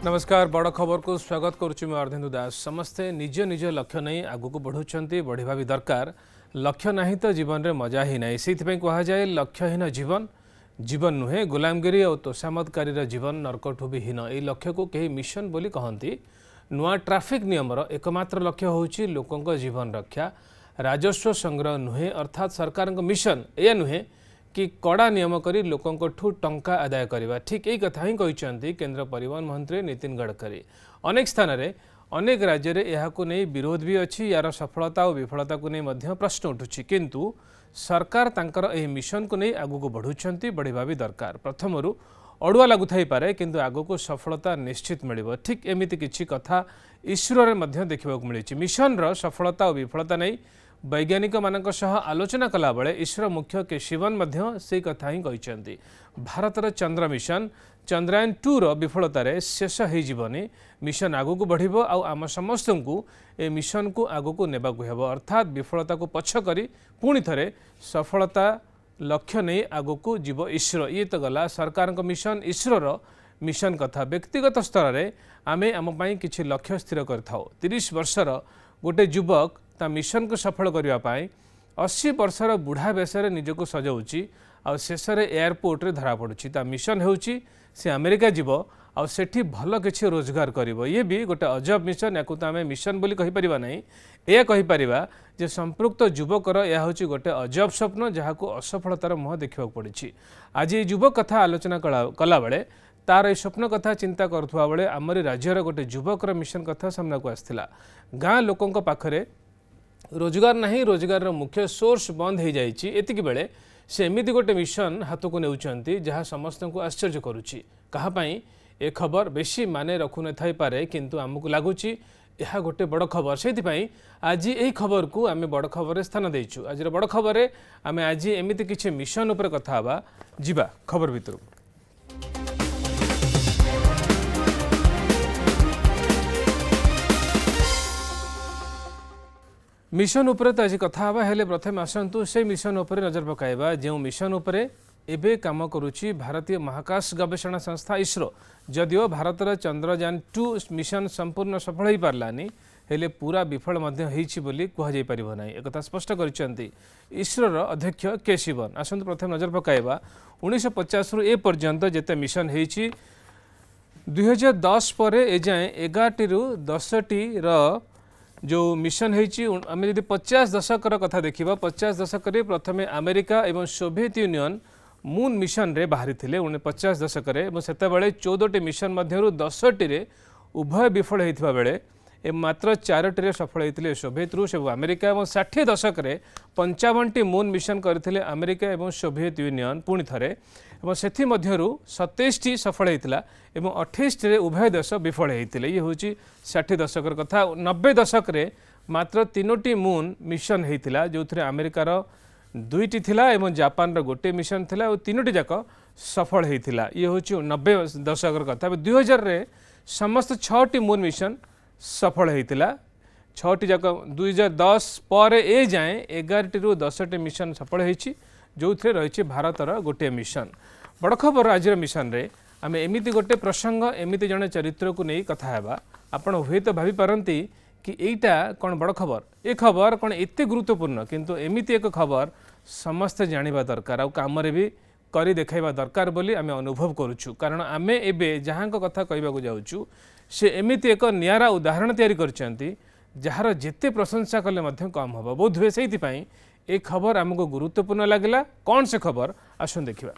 नमस्कार बड़ खबर को स्वागत करुच्ची मैं अर्धेन्दु दास। समस्ते निज निज लक्ष्य नहीं आगू बढ़ुंट बढ़िया भी दरकार। लक्ष्य नहीं तो जीवन में मजा ही ना से कहुए लक्ष्यहीन जीवन जीवन नुहे गुलामगिरी और तोषामदकारी जीवन नरकठू भी हीन। यही लक्ष्य को कहीं मिशन बोली कहती। नुआ ट्राफिक नियमर एकमात्र लक्ष्य होउची लोकों जीवन रक्षा राजस्व संग्रह नुहे अर्थात सरकार मिशन यह नुहे कि कड़ा नियम करी लोकों टंका आदाय करवा। ठीक यही कथा ही कहते केंद्र परिवहन मंत्री नितिन गडकरी। अनेक स्थान में अनेक राज्य में यह विरोध भी अच्छी। यार सफलता और विफलता को नहीं प्रश्न उठुछि किंतु सरकार तांकर एही मिशन को नहीं आगू को बढ़ुंट बढ़िया भी दरकार। प्रथमरू अड़ुआ लगुथाई पारे किंतु आगू को सफलता निश्चित मिलिबो। ठीक एमिति किछि कथा इसरो रे मध्य देखिबा को मिलिछि। मिशन रो सफलता और विफलता नहीं वैज्ञानिक मानक सह आलोचना कला बेले इसरो मुख्य के शिवन मध्य से कथा ही कहते। भारतर चंद्र मिशन चंद्रयान 2 रो विफलतार शेष हो जीवनी। मिशन आगू को बढ़िबो आउ आम समस्त को ए मिशन को आगू को नेबा को हेबो। अर्थात विफलता को पछ करी पुणी थरे सफलता लक्ष्य नहीं आगू को जीव इसरो। ये तो गला सरकार मिशन इसरो रो मिशन कथा। व्यक्तिगत स्तर में आमे आम पई किछि लक्ष्य स्थिर करथाओ। 30 वर्षर गोटे युवक ता मिशन को सफल करने 80 वर्षर बुढ़ा बेसरे निजक सजाऊँगी आ शेष एयरपोर्ट रे धरा पड़ुछि। ता मिशन होउछि से अमेरिका जीव आ सेठी भल किछि रोजगार करिवो। ये भी गोटे अजब मिशन। या तो आम मिशन बोली कहि परिबा नहीं। यह कहि परिबा जे संपृक्त युवकर यह होछि गोटे अजब स्वप्न जहाँ को असफलतार मुह देखा पड़ी। आज ये युवक कथा आलोचना कला बेले तार ये स्वप्न कथा चिंता करुवा बेले आमरी राज्यर गोटे युवकर मिशन कथा सामना को आसला। गाँ लोकों पाखरे रोजगार नहीं, रोजगार मुख्य सोर्स बंद हो जाइए। एतिक बेले से एमती गोटे मिशन हाथ को नेउचंती जहाँ समस्त को आश्चर्य करुच्ची। कहापाई ए खबर बेसी माने रखु न थाई पारे किंतु आमको लगुच यह गोटे बड़ खबर। से आज यही खबर को आम बड़ खबर स्थान देचु। आज बड़ खबर आम आज एमती किसी मिशन उपर कथा हवा जिबा खबर भितर। मिशन उपरे तो आज कथा हवा हेले प्रथम आसतु से मिशन उपरे नजर पकाइबा जो मिशन उपरे एबे काम करुच्ची भारतीय महाकाश गवेषणा संस्था इसरो। जदिओ भारतर चंद्रयान 2 मिशन संपूर्ण सफल हो पारानी हेले पूरा विफल बोली कहुई पार ना। एक स्पष्ट करछंती इसरोर अध्यक्ष के शिवन। आसतु प्रथम नजर पकाइबा 1950 रु ए पर्यंत जेते मिशन होईची 2010 पर एजाए 11 रु 10 जो मिशन होईची। आम यदि 50 दशकर कथा देखा 50 दशक प्रथमे अमेरिका एवं सोवियत यूनियन मून मिशन रे बाहरी थिले 50 दशक से 14टी मिशन मध्यरु 10टी रे उभय विफल होता बेले ए मात्र 4टी सफल होते सोवियत रूस और अमेरिका। और 60 दशक 55टी मून मिशन करते अमेरिका और सोवियत यूनियन पुणी थे और से 27टी सफल होता और 28टी उभय देश विफल होते। ये हूँ 60 दशक कथा। 90 दशक मात्र 3टी मून मिशन होता जो थे अमेरिकार 2टी थिला एवं जापान गोटे मिशन थिला और 3टी जाक सफल होता। ये हूँ 90 दशक कथा। 2000 समस्त 6टी मून मिशन सफल होता। 6टी जाक 2010 पर ए जाए 11 रु 10टी मिशन सफल होती जो थे रही भारतर गोटे मिशन। बड़ खबर आज मिशन रे आम एमती गोटे प्रसंग एमती जड़े चरित्र को नहीं कथा हेबा। आपण हुए तो भाभी पारती कि एटा कौन बड़ खबर ए खबर कौन एत गुरुत्वपूर्ण किंतु एमती एक खबर समस्ते जानिबा दरकार और काम भी करी देखाइबा दरकार बोली आम अनुभव करुचु। कारण आमे एबे जहाँ कथा कहबाक जाऊँ से एमती एक नियारा उदाहरण तैयारी करछंती जार जेते प्रशंसा कले मध्य कम हम। बोध हुए से ए खबर आमको गुरुत्वपूर्ण लगला। कौन से खबर आसुन देखिबा।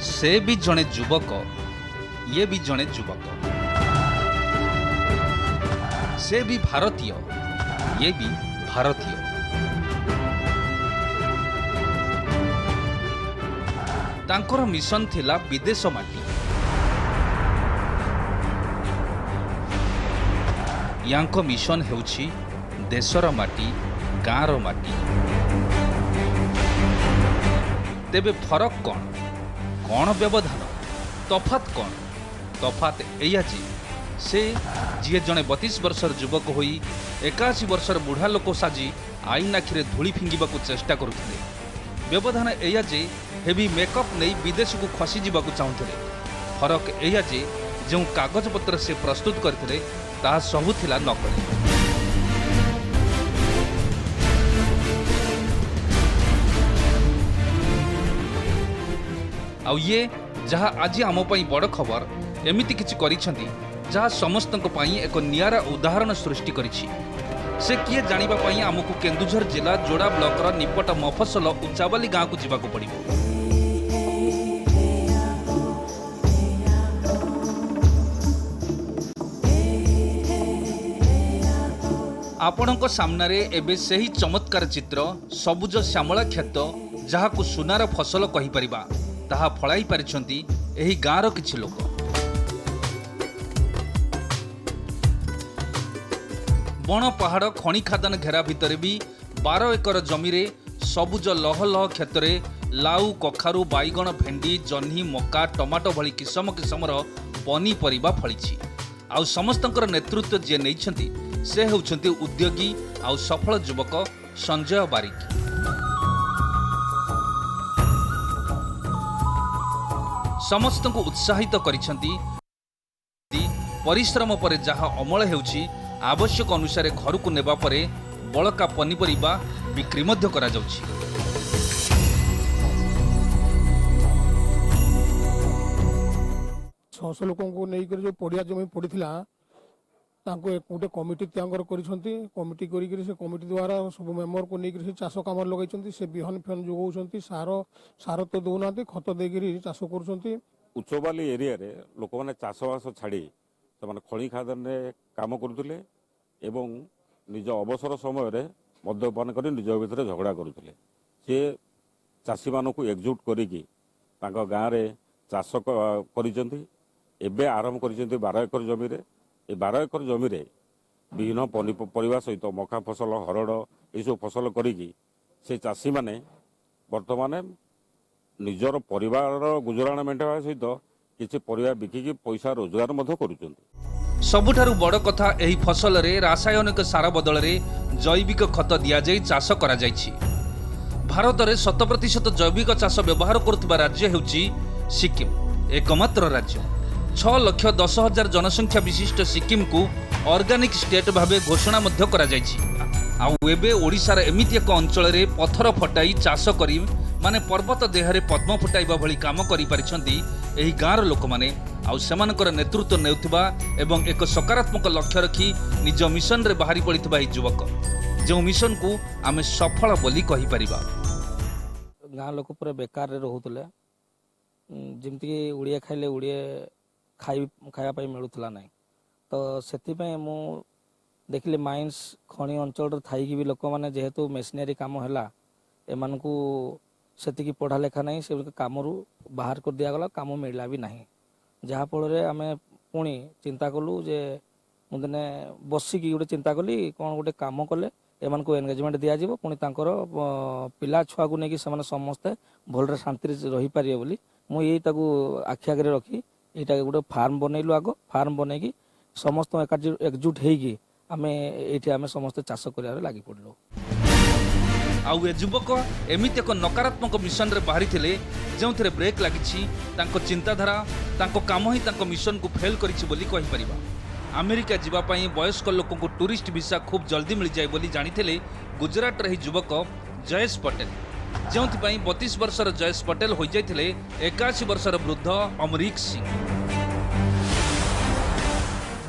से भी जड़े युवक ये भी जड़े युवक से भी भारतीय ये भी भारतीय। तांकर मिशन थिला विदेश माटी। यांको मिशन हेउछि देशर माटी गाँर माटी। तेबे फरक कौन कौन व्यवधान तफात कौन? तफात एया जे से जी जड़े 32 वर्षर युवक हो 81 वर्षर बुढ़ा लोक साजी आईन आखिरे धूली फिंगा चेष्टा करुले। व्यवधान एया जे हेवी मेकअप नहीं विदेश को खसी जावाक चाहूले। फरक एया जे जो कागजपत्र से प्रस्तुत करते ताहा सबु थिला नकली। आउ ये जहाँ आज आम बड़ खबर एमिति किछि करिसेंती जहाँ समस्तक पई एक नियारा उदाहरण सृष्टि करिछि। से किए जानिबा पई आमको केन्दुझर जिला जोड़ा ब्लॉकर निपट मफसल उचाबाली गाँव को जीवाक पड़िबो। आपणक सामनारे एबे सही चमत्कार चित्र सबुज श्यामला क्षेत जहाकु सुनार फसल कहि परिबा ताहा फळाई पारिछंती एही गाँर किछि लोक। बण पहाड़ खଣି खादान घेरा भितर भी 12 एकर जमीरे सबुज लह लह क्षेत्र लाउ कखारू बैगण भेंडी जह्नी मका टमाटो भली किसम किसमर पनीपरिबा फळिछि। आउ समस्तंकर नेतृत्व जे नैछंती से हेउछंती उद्योगी आउ सफल युवक संजय बारिक। समस्त को उत्साहित करिसेंती परिश्रम पर जहाँ अमल हेउछि आवश्यक अनुसार घर को नेबा परे बळका पनीपरिबा बिक्री मध्य करा जाउछि। 600 लोक को लेकर जो पड़िया जमी पड़ीला गोटे कमिटी तैयार कमिटी कमिटी द्वारा सब मेम्बर को लेकर चाष कम लगे से बिहन फिहन जोगाउछंती सार तो दौना खत देकर चाष कर। उच्चबाली एरिया रे लोक मैंने चाषबास छाड़ी से खଣି खादान काम करुले एवं निज अवसर समय मद्यपान कर निज भितर झगड़ा करुले। सी चाषी मानक एकजुट करिकी गाँव में चाष कर आरंभ कर 12 एकर जमी रे 12 एकर जमी रे विभिन्न पनीपरिया सहित मका फसल हरड़ यू फसल करिकी से चाषी माने वर्तमान निजर परिवार गुजराण मेंटेवा सहित किसी परिवार बिकिकी पैसा रोजगार मध्य करुचंती। सबुठारु बड़ कथा एही फसल रे रासायनिक सार बदल रे जैविक खत दिया जाई चाष करा जाईछि। भारत रे 100% जैविक चाष व्यवहार करुवा राज्य हेउछि सिक्किम। एकमात्र राज्य 6,10,000 जनसंख्या विशिष्ट सिक्किम को ऑर्गेनिक स्टेट भावे घोषणा मध्य करा जाईछि। आउ एबे ओडिशार एमिति एक अंचल रे पत्थर फटाई चाष करी माने पर्वत देहरे पद्म फुटाइबा भली काम करि पारिछंती एही गाँर लोक माने। आउ सेमानकर नेतृत्व नेउथिबा एवं एक सकारात्मक लक्ष्य रखी निज मिशन रे बाहरी पड़िथिबा एही युवक जो मिशन को आमे सफल बोली कहि परिबा। गाँ लोक पूरा बेकार रे रहुतले जेमति कि उड़िया खाइले उड़िया खाया मिलूला ना तो से मु देखिले माइंस खଣି अंचल थी भी लोक मैंने जेहेतु मेसिनरी कम है एमान को से पढ़ा लेखा नहीं से कम बाहर कर दिगला कम मिलला भी नहीं जहाँफल आम पुणी चिंता कलु जे मुझे बसिकी गोटे चिंता कली कौन गोटे कम कले एमान को एंगेजमेंट दिज्व पुणी पिला छुआ को लेकिन समस्ते भलरे शांति रही पारे बोली मुझे आखि आगे रखी यहाँ गोटे फार्म बनइलु आग फार्म बनई समस्त एकजुट होगी आम ये समस्ते चाष कर लगी पड़लु। आउ ए युवक एमिति एक नकारात्मक मिशन रे बाहरी थिले जोंथिरे ब्रेक लागिछि तांको चिंताधारा तांको काम ही तांको मिशन को फेल करिछि बोली कहि परिबा। अमेरिका जीवा पई वयस्क लोक को टूरिस्ट वीसा खूब जल्दी मिल जाए बोली जानिथिले गुजरात रही युवक जयेश पटेल जोंथि पई 32 वर्षर जयेश पटेल हो जाइथिले 81 वर्षर वृद्ध अमरीक सिंह।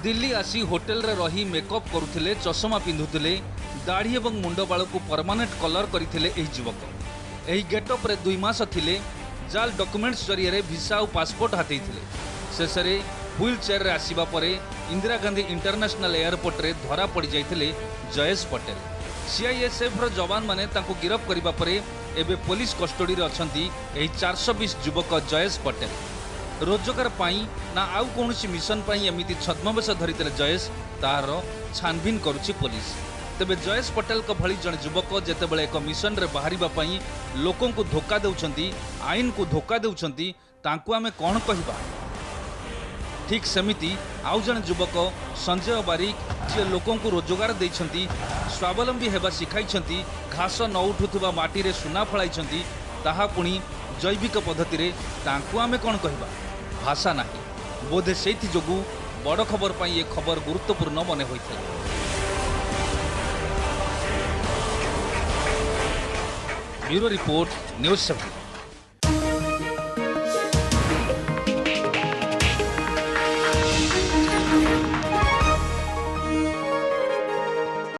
दिल्ली आसी होटेल रे रही मेकअप करुथिले चश्मा पिंधुथिले दाढ़ी एवं मुंड बाल को परमानेंट कलर करथिले एही युवक। एही गेटअप रे 2 मास थिले जाल डॉक्यूमेंट्स जरिए वीसा और पासपोर्ट हाथेइथिले। शेषरे व्हील चेयर रे आसीबा परे इंदिरा गांधी इंटरनेशनल एयरपोर्ट रे धरा पड़ जाइथिले जयेश पटेल। सीआईएसएफ रो जवान माने तांको गिरफ करिबा परे एबे पुलिस कस्टडी रे अछंती एही 420 युवक जयेश पटेल। रोजगार पाई ना आउ कोनोसी मिशन पाई एमिति छद्मवेश धरिथिले जयेश तार छानबीन करुछि पुलिस। तेबे जयेश पटेल को भली जन युवक जेतेबेले एक मिशन रे बाहरिबा पई लोकों को धोखा देउछंती आईन को धोखा देउछंती तांको आमे कोन कहिबा। ठीक सेमिति आउ जन युवक संजय बारिक जे लोकों को रोजगार देइछंती स्वावलंबी हेबा शिखाइछंती घास न उठुथबा माटी रे सुना फळाइछंती ताहा पुणी जैविक पद्धति रे तांकु आमे कोन कहबा भाषा नाही बोधे सेति जोगु बड़ खबर पाई ये खबर गुरुत्वपूर्ण मने होइथिला। Bureau report news 7।